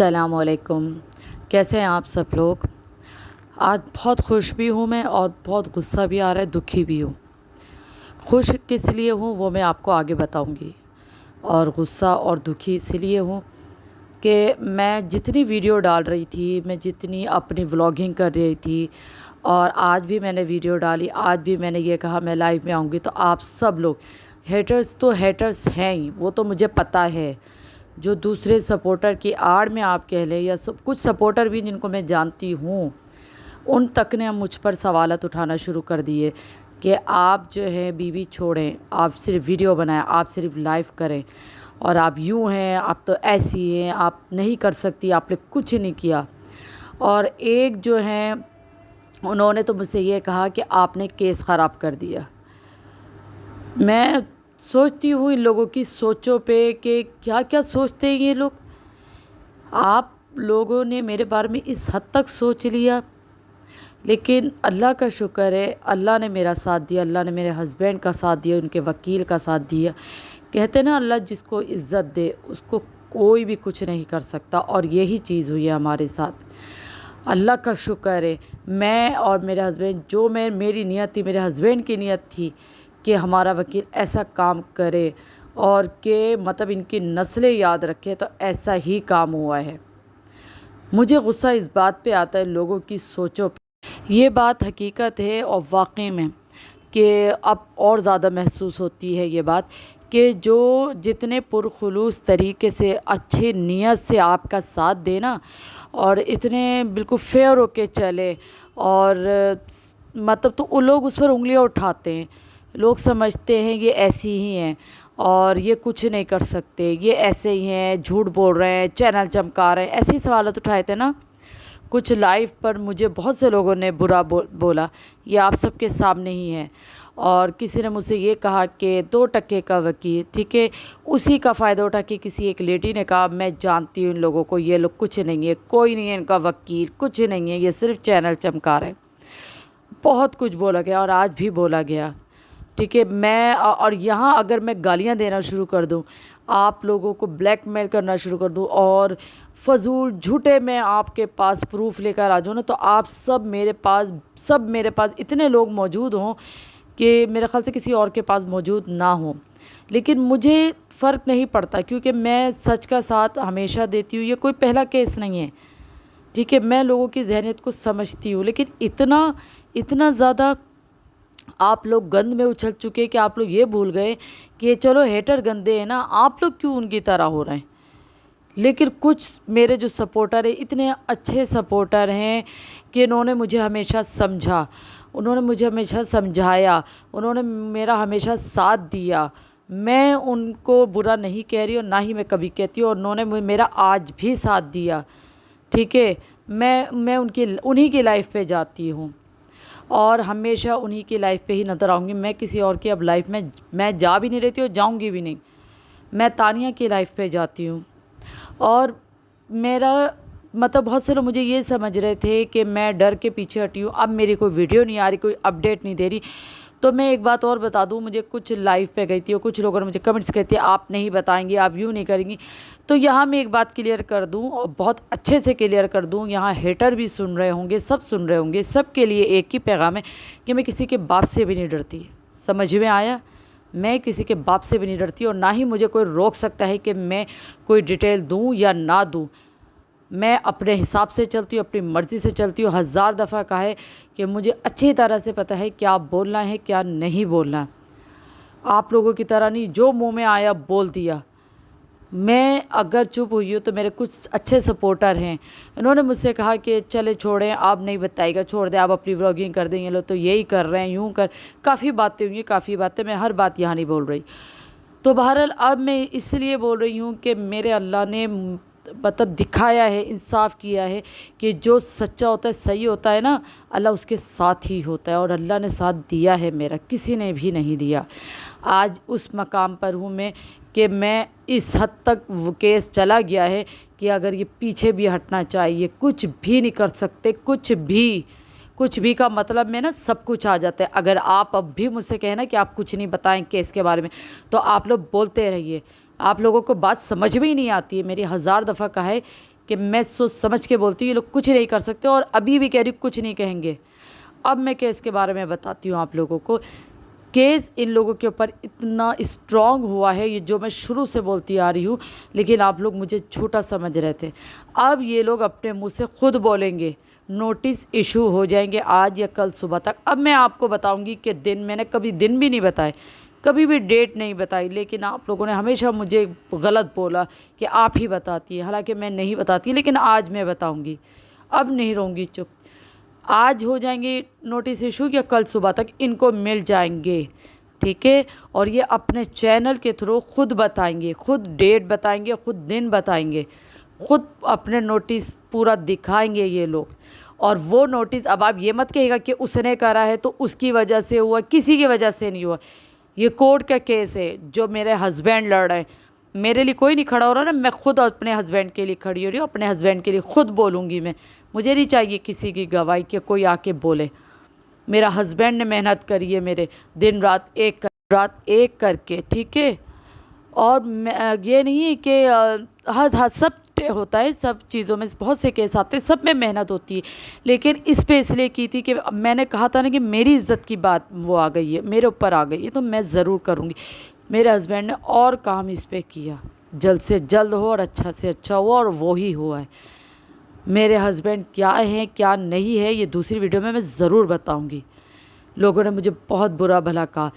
अस्सलामुअलैकुम। कैसे हैं आप सब लोग। आज बहुत खुश भी हूँ मैं और बहुत गुस्सा भी आ रहा है, दुखी भी हूँ। खुश किस लिए हूँ वो मैं आपको आगे बताऊँगी, और गुस्सा और दुखी इसलिए हूँ कि मैं जितनी वीडियो डाल रही थी, मैं जितनी अपनी व्लॉगिंग कर रही थी, और आज भी मैंने वीडियो डाली, आज भी मैंने ये कहा मैं लाइव में आऊँगी, तो आप सब लोग हेटर्स तो हेटर्स हैं ही, वो तो मुझे पता है। जो दूसरे सपोर्टर की आड़ में आप कह लें, या सब कुछ सपोर्टर भी जिनको मैं जानती हूँ, उन तक ने मुझ पर सवालत उठाना शुरू कर दिए कि आप जो है बीवी छोड़ें, आप सिर्फ वीडियो बनाएं, आप सिर्फ लाइव करें, और आप यूँ हैं, आप तो ऐसी हैं, आप नहीं कर सकती, आपने कुछ नहीं किया। और एक जो हैं उन्होंने तो मुझसे ये कहा कि आपने केस ख़राब कर दिया। मैं सोचती हूँ इन लोगों की सोचों पे कि क्या क्या सोचते हैं ये लोग। आप लोगों ने मेरे बारे में इस हद तक सोच लिया, लेकिन अल्लाह का शुक्र है, अल्लाह ने मेरा साथ दिया, अल्लाह ने मेरे हस्बैंड का साथ दिया, उनके वकील का साथ दिया। कहते ना, अल्लाह जिसको इज़्ज़त दे उसको कोई भी कुछ नहीं कर सकता, और यही चीज़ हुई है हमारे साथ। अल्लाह का शुक्र है, मैं और मेरे हस्बैंड, जो मेरी नीयत थी, मेरे हस्बैंड की नीयत थी कि हमारा वकील ऐसा काम करे और कि मतलब इनकी नस्लें याद रखे, तो ऐसा ही काम हुआ है। मुझे गुस्सा इस बात पे आता है, लोगों की सोचों पे। ये बात हकीकत है, और वाकई में कि अब और ज़्यादा महसूस होती है ये बात कि जो जितने पुरखुलूस तरीके से, अच्छी नीयत से आपका साथ देना, और इतने बिल्कुल फेयर होके चले, और मतलब तो वो लोग उस पर उंगलियां उठाते हैं। लोग समझते हैं ये ऐसी ही हैं और ये कुछ नहीं कर सकते, ये ऐसे ही हैं, झूठ बोल रहे हैं, चैनल चमका रहे हैं, ऐसे ही सवाल उठाए थे ना कुछ लाइव पर। मुझे बहुत से लोगों ने बुरा बोला, ये आप सबके सामने ही है। और किसी ने मुझसे ये कहा कि 2 टके का वकील, ठीक है, उसी का फ़ायदा उठा के किसी एक लेडी ने कहा, मैं जानती हूँ इन लोगों को, ये लोग कुछ नहीं है, कोई नहीं है इनका वकील, कुछ नहीं है, ये सिर्फ चैनल चमका रहे हैं। बहुत कुछ बोला गया और आज भी बोला गया, ठीक है। मैं और यहाँ अगर मैं गालियाँ देना शुरू कर दूँ, आप लोगों को ब्लैकमेल करना शुरू कर दूँ, और फजूल झूठे मैं आपके पास प्रूफ लेकर आ जाऊँ ना, तो आप सब मेरे पास इतने लोग मौजूद हों कि मेरे ख़्याल से किसी और के पास मौजूद ना हो। लेकिन मुझे फ़र्क नहीं पड़ता, क्योंकि मैं सच का साथ हमेशा देती हूँ। ये कोई पहला केस नहीं है, ठीक है। मैं लोगों की ज़हनियत को समझती हूँ, लेकिन इतना ज़्यादा आप लोग गंद में उछल चुके कि आप लोग ये भूल गए कि चलो हेटर गंदे हैं ना, आप लोग क्यों उनकी तरह हो रहे हैं। लेकिन कुछ मेरे जो सपोर्टर हैं, इतने अच्छे सपोर्टर हैं कि इन्होंने मुझे हमेशा समझा, उन्होंने मुझे हमेशा समझाया, उन्होंने मेरा हमेशा साथ दिया। मैं उनको बुरा नहीं कह रही और ना ही मैं कभी कहती हूँ, और उन्होंने मेरा आज भी साथ दिया, ठीक है। मैं उन्हीं की लाइफ पे जाती हूँ और हमेशा उन्हीं की लाइफ पे ही नज़र आऊँगी। मैं किसी और की अब लाइफ में मैं जा भी नहीं रहती और जाऊँगी भी नहीं। मैं तानिया की लाइफ पे जाती हूँ। और मेरा मतलब बहुत से लोग मुझे ये समझ रहे थे कि मैं डर के पीछे हटी हूँ, अब मेरी कोई वीडियो नहीं आ रही, कोई अपडेट नहीं दे रही। तो मैं एक बात और बता दूँ, मुझे कुछ लाइव पे गई थी और कुछ लोगों ने मुझे कमेंट्स कहते हैं आप नहीं बताएंगी, आप यूँ नहीं करेंगी। तो यहाँ मैं एक बात क्लियर कर दूँ, और बहुत अच्छे से क्लियर कर दूँ, यहाँ हेटर भी सुन रहे होंगे, सब सुन रहे होंगे, सबके लिए एक ही पैगाम है कि मैं किसी के बाप से भी नहीं डरती। समझ में आया? मैं किसी के बाप से भी नहीं डरती, और ना ही मुझे कोई रोक सकता है कि मैं कोई डिटेल दूँ या ना दूँ। मैं अपने हिसाब से चलती हूँ, अपनी मर्ज़ी से चलती हूँ। 1000 दफ़ा कहा है कि मुझे अच्छी तरह से पता है क्या बोलना है, क्या नहीं बोलना। आप लोगों की तरह नहीं जो मुंह में आया बोल दिया। मैं अगर चुप हुई हूँ तो मेरे कुछ अच्छे सपोर्टर हैं, इन्होंने मुझसे कहा कि चले छोड़ें, आप नहीं बताइएगा, छोड़ दें, आप अपनी व्लॉगिंग कर दें, ये लोग तो यही कर रहे हैं, यूँ कर। काफ़ी बातें हुई, काफ़ी बातें, मैं हर बात यहाँ नहीं बोल रही। तो बहरहाल अब मैं इसलिए बोल रही हूँ कि मेरे अल्लाह ने मतलब दिखाया है, इंसाफ किया है कि जो सच्चा होता है, सही होता है ना, अल्लाह उसके साथ ही होता है, और अल्लाह ने साथ दिया है मेरा, किसी ने भी नहीं दिया। आज उस मकाम पर हूँ मैं कि मैं इस हद तक वो केस चला गया है कि अगर ये पीछे भी हटना चाहिए, कुछ भी नहीं कर सकते, कुछ भी का मतलब में ना सब कुछ आ जाता है। अगर आप अब भी मुझसे कहना कि आप कुछ नहीं बताएं केस के बारे में, तो आप लोग बोलते रहिए, आप लोगों को बात समझ में ही नहीं आती है। मेरी 1000 दफ़ा कहा है कि मैं सोच समझ के बोलती हूँ, ये लोग कुछ नहीं कर सकते और अभी भी कह रही हूँ कुछ नहीं कहेंगे। अब मैं केस के बारे में बताती हूँ आप लोगों को। केस इन लोगों के ऊपर इतना स्ट्रॉन्ग हुआ है, ये जो मैं शुरू से बोलती आ रही हूँ, लेकिन आप लोग मुझे छोटा समझ रहे थे। अब ये लोग अपने मुंह से खुद बोलेंगे, नोटिस इशू हो जाएंगे आज या कल सुबह तक। अब मैं आपको बताऊंगी कि दिन, मैंने कभी दिन भी नहीं बताए, कभी भी डेट नहीं बताई, लेकिन आप लोगों ने हमेशा मुझे गलत बोला कि आप ही बताती हैं, हालांकि मैं नहीं बताती, लेकिन आज मैं बताऊंगी। अब नहीं रहूँगी चुप। आज हो जाएंगे नोटिस इशू या कल सुबह तक इनको मिल जाएंगे, ठीक है। और ये अपने चैनल के थ्रू खुद बताएंगे, खुद डेट बताएंगे, खुद दिन बताएंगे, खुद अपने नोटिस पूरा दिखाएंगे ये लोग। और वो नोटिस, अब आप ये मत कहिएगा कि उसने करा है तो उसकी वजह से हुआ, किसी की वजह से नहीं हुआ। ये कोर्ट का केस है जो मेरे हस्बैंड लड़ रहे हैं। मेरे लिए कोई नहीं खड़ा हो रहा ना, मैं खुद अपने हस्बैंड के लिए खड़ी हो रही हूँ, अपने हस्बैंड के लिए खुद बोलूँगी मैं। मुझे नहीं चाहिए किसी की गवाही कि कोई आके बोले। मेरा हस्बैंड ने मेहनत करी है मेरे, दिन रात एक करके, ठीक है। और ये नहीं है कि हर सब होता है, सब चीज़ों में बहुत से केस आते हैं, सब में मेहनत होती है, लेकिन इस पे इसलिए की थी कि मैंने कहा था ना कि मेरी इज़्ज़त की बात वो आ गई है, मेरे ऊपर आ गई है, तो मैं ज़रूर करूँगी। मेरे हस्बैंड ने और काम इस पे किया, जल्द से जल्द हो और अच्छा से अच्छा हो, और वो ही हुआ है। मेरे हस्बैंड क्या हैं क्या नहीं है ये दूसरी वीडियो में मैं ज़रूर बताऊंगी। लोगों ने मुझे बहुत बुरा भला कहा।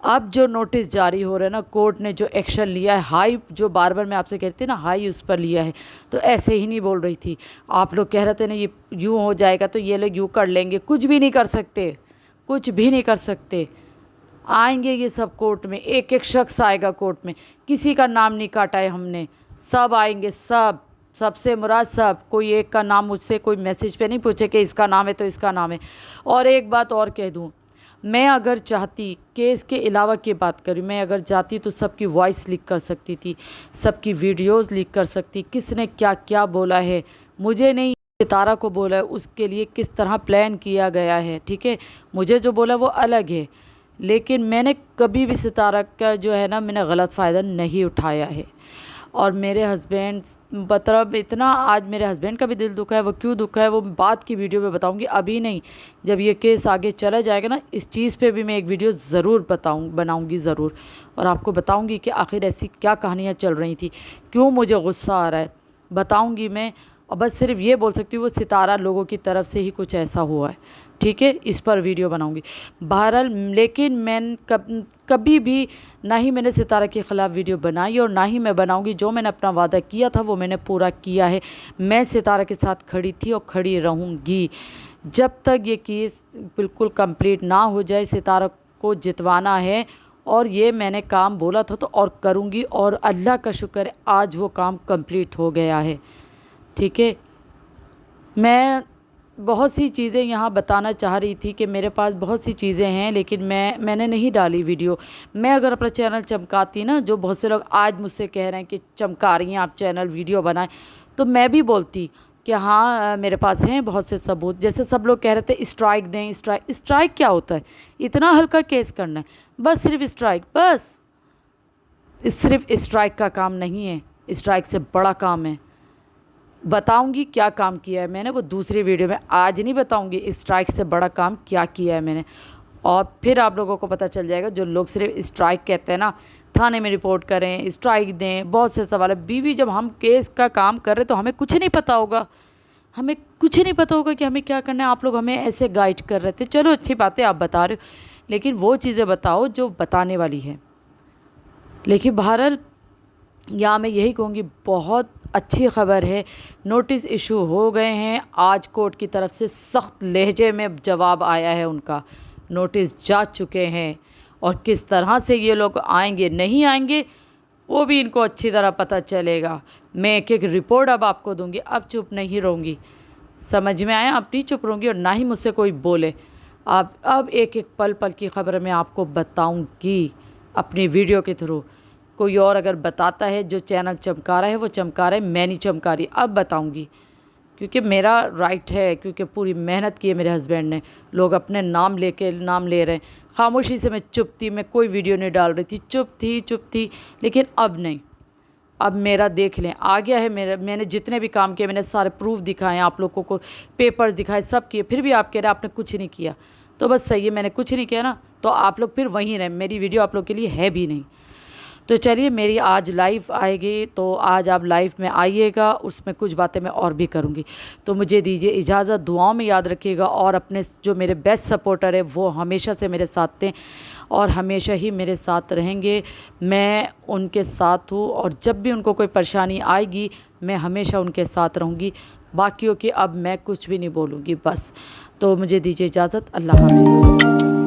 अब जो नोटिस जारी हो रहा है ना, कोर्ट ने जो एक्शन लिया है, हाई, जो बार बार मैं आपसे कहती ना, हाई उस पर लिया है, तो ऐसे ही नहीं बोल रही थी। आप लोग कह रहे थे ना ये यूँ हो जाएगा तो ये लोग यूँ कर लेंगे, कुछ भी नहीं कर सकते, कुछ भी नहीं कर सकते। आएंगे ये सब कोर्ट में, एक एक शख्स आएगा कोर्ट में, किसी का नाम नहीं काटा है हमने, सब आएंगे, सब, सबसे मुराद सब। कोई एक का नाम मुझसे कोई मैसेज पे नहीं पूछे कि इसका नाम है तो इसका नाम है। और एक बात और कह दूं, मैं अगर चाहती, केस के अलावा की बात करूँ, मैं अगर चाहती तो सबकी वॉइस लीक कर सकती थी, सबकी वीडियोस लीक कर सकती, किसने क्या क्या बोला है, मुझे नहीं, सितारा को बोला है, उसके लिए किस तरह प्लान किया गया है, ठीक है। मुझे जो बोला वो अलग है, लेकिन मैंने कभी भी सितारा का जो है ना, मैंने गलत फ़ायदा नहीं उठाया है। और मेरे हस्बैंड, मतलब इतना आज मेरे हस्बैंड का भी दिल दुखा है। वो क्यों दुखा है वो बात की वीडियो में बताऊंगी, अभी नहीं। जब ये केस आगे चला जाएगा ना, इस चीज़ पे भी मैं एक वीडियो ज़रूर बनाऊंगी ज़रूर, और आपको बताऊंगी कि आखिर ऐसी क्या कहानियाँ चल रही थी, क्यों मुझे गुस्सा आ रहा है, बताऊंगी मैं। और बस सिर्फ ये बोल सकती हूँ वो सितारा लोगों की तरफ से ही कुछ ऐसा हुआ है, ठीक है। इस पर वीडियो बनाऊंगी बहरहाल। लेकिन मैं कभी भी ना ही मैंने सितारा के ख़िलाफ़ वीडियो बनाई और ना ही मैं बनाऊंगी। जो मैंने अपना वादा किया था वो मैंने पूरा किया है। मैं सितारा के साथ खड़ी थी और खड़ी रहूंगी जब तक ये केस बिल्कुल कंप्लीट ना हो जाए। सितारा को जितवाना है और ये मैंने काम बोला था तो और करूँगी, और अल्लाह का शुक्र है आज वो काम कंप्लीट हो गया है, ठीक है। मैं बहुत सी चीज़ें यहाँ बताना चाह रही थी कि मेरे पास बहुत सी चीज़ें हैं, लेकिन मैंने नहीं डाली वीडियो। मैं अगर अपना चैनल चमकाती ना, जो बहुत से लोग आज मुझसे कह रहे हैं कि चमका रही हैं आप चैनल, वीडियो बनाएं, तो मैं भी बोलती कि हाँ मेरे पास हैं बहुत से सबूत। जैसे सब लोग कह रहे थे स्ट्राइक दें, स्ट्राइक क्या होता है, इतना हल्का केस करना है, बस सिर्फ स्ट्राइक, बस सिर्फ स्ट्राइक का काम नहीं है, स्ट्राइक से बड़ा काम है। बताऊंगी क्या काम किया है मैंने, वो दूसरी वीडियो में, आज नहीं बताऊंगी स्ट्राइक से बड़ा काम क्या किया है मैंने। और फिर आप लोगों को पता चल जाएगा। जो लोग सिर्फ स्ट्राइक कहते हैं ना, थाने में रिपोर्ट करें, स्ट्राइक दें, बहुत से सवाल है। बीवी जब हम केस का काम कर रहे तो हमें कुछ नहीं पता होगा, हमें कुछ नहीं पता होगा कि हमें क्या करना है। आप लोग हमें ऐसे गाइड कर रहे थे, चलो अच्छी बात है आप बता रहे हो, लेकिन वो चीज़ें बताओ जो बताने वाली है। लेकिन बहरहाल यहाँ मैं यही कहूँगी, बहुत अच्छी ख़बर है, नोटिस इशू हो गए हैं। आज कोर्ट की तरफ से सख्त लहजे में जवाब आया है, उनका नोटिस जा चुके हैं। और किस तरह से ये लोग आएंगे नहीं आएंगे वो भी इनको अच्छी तरह पता चलेगा। मैं एक एक रिपोर्ट अब आपको दूंगी, अब चुप नहीं रहूँगी, समझ में आया। अब नहीं चुप रहूँगी और ना ही मुझसे कोई बोले। अब एक एक पल पल की ख़बर मैं आपको बताऊँगी अपनी वीडियो के थ्रू। कोई और अगर बताता है जो चैनल चमका रहा है वो चमका रहा है, मैं नहीं चमका रही। अब बताऊंगी क्योंकि मेरा राइट है, क्योंकि पूरी मेहनत की है मेरे हस्बैंड ने। लोग अपने नाम ले रहे हैं, खामोशी से मैं चुप थी, मैं कोई वीडियो नहीं डाल रही थी, चुप थी। लेकिन अब नहीं, अब मेरा देख लें, आ गया है मेरा। मैंने जितने भी काम किए, मैंने सारे प्रूफ दिखाए, आप लोगों को पेपर्स दिखाए, सब किए, फिर भी आप कह रहे हैं आपने कुछ नहीं किया। तो बस सही है, मैंने कुछ नहीं किया ना, तो आप लोग फिर वहीं रहें, मेरी वीडियो आप लोग के लिए है भी नहीं। तो चलिए, मेरी आज लाइव आएगी, तो आज आप लाइव में आइएगा, उसमें कुछ बातें मैं और भी करूँगी। तो मुझे दीजिए इजाज़त, दुआओं में याद रखिएगा, और अपने जो मेरे बेस्ट सपोर्टर है वो हमेशा से मेरे साथ थे और हमेशा ही मेरे साथ रहेंगे। मैं उनके साथ हूँ, और जब भी उनको कोई परेशानी आएगी मैं हमेशा उनके साथ रहूँगी। बाकियों की अब मैं कुछ भी नहीं बोलूँगी बस। तो मुझे दीजिए इजाज़त, अल्लाह हाफ़िज़।